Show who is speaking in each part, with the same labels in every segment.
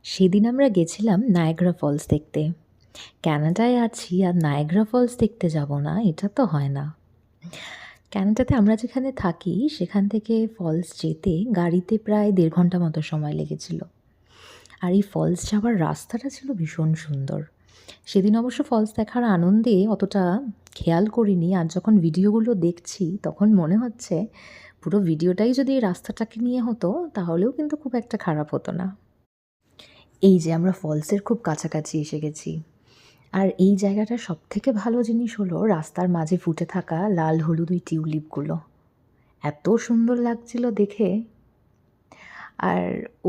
Speaker 1: সেদিন আমরা গেছিলাম নায়াগ্রা ফলস দেখতে। কানাডায় আছি আর নায়াগ্রা ফলস দেখতে যাব না, এটা তো হয় না। কানাডাতে আমরা যেখানে থাকি সেখান থেকে ফলস যেতে গাড়িতে প্রায় ১.৫ ঘন্টা মতো সময় লেগেছিল। আর এই ফলস যাওয়ার রাস্তাটা ছিল ভীষণ সুন্দর। সেদিন অবশ্য ফলস দেখার আনন্দে অতটা খেয়াল করিনি, আর যখন ভিডিওগুলো দেখছি তখন মনে হচ্ছে পুরো ভিডিওটাই যদি এই রাস্তাটাকে নিয়ে হতো তাহলেও কিন্তু খুব একটা খারাপ হতো না। এই যে আমরা ফলসের খুব কাছাকাছি এসে গেছি। আর এই জায়গাটার সবথেকে ভালো জিনিস হলো রাস্তার মাঝে ফুটে থাকা লাল হলুদ ওই টিউলিপগুলো। এত সুন্দর লাগছিল দেখে। আর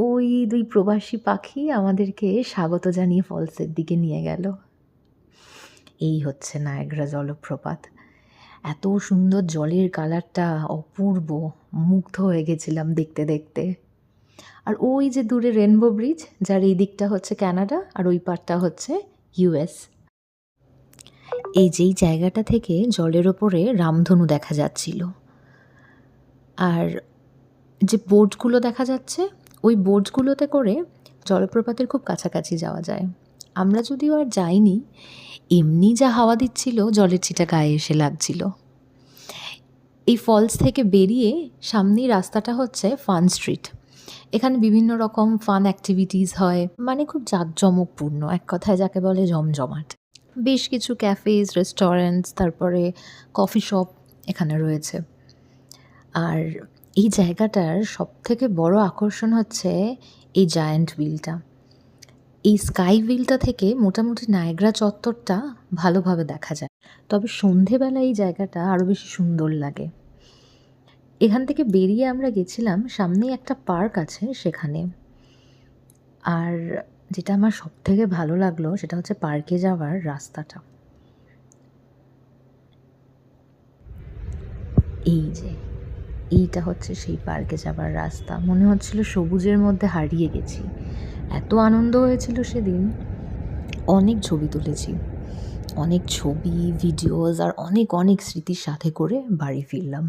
Speaker 1: ওই ২ প্রবাসী পাখি আমাদেরকে স্বাগত জানিয়ে ফলসের দিকে নিয়ে গেল। এই হচ্ছে নায়াগ্রা জলপ্রপাত। এত সুন্দর জলের কালারটা, অপূর্ব, মুগ্ধ হয়ে গেছিলাম দেখতে দেখতে। আর ওই যে দূরে রেনবো ব্রিজ, যার এই দিকটা হচ্ছে কানাডা আর ওই পারটা হচ্ছে ইউএস। এই যেই জায়গাটা থেকে জলের ওপরে রামধনু দেখা যাচ্ছিল, আর যে বোটগুলো দেখা যাচ্ছে ওই বোটগুলোতে করে জলপ্রপাতের খুব কাছাকাছি যাওয়া যায়। আমরা যদিও আর যাইনি, এমনি যা হাওয়া দিচ্ছিল জলের ছিটা গায়ে এসে লাগছিল। এই ফলস থেকে বেরিয়ে সামনেই রাস্তাটা হচ্ছে ফান স্ট্রিট। এখানে বিভিন্ন রকম ফান অ্যাক্টিভিটিস হয়, মানে খুব জাঁকজমকপূর্ণ, এক কথায় যাকে বলে জমজমাট। বেশ কিছু ক্যাফেজ, রেস্টুরেন্টস, তারপরে কফি শপ এখানে রয়েছে। আর এই জায়গাটার সবথেকে বড় আকর্ষণ হচ্ছে এই জায়ান্ট হুইলটা। এই স্কাই হুইলটা থেকে মোটামুটি নায়াগ্রা চত্বরটা ভালোভাবে দেখা যায়। তবে সন্ধেবেলা এই জায়গাটা আরও বেশি সুন্দর লাগে। এখান থেকে বেরিয়ে আমরা গেছিলাম, সামনেই একটা পার্ক আছে সেখানে। আর যেটা আমার সবথেকে ভালো লাগলো সেটা হচ্ছে পার্কে যাওয়ার রাস্তাটা। এই যে এইটা হচ্ছে সেই পার্কে যাবার রাস্তা। মনে হচ্ছিল সবুজের মধ্যে হারিয়ে গেছি। এত আনন্দ হয়েছিল সেদিন। অনেক ছবি তুলেছি, অনেক ছবি, ভিডিওস আর অনেক অনেক স্মৃতির সাথে করে বাড়ি ফিরলাম।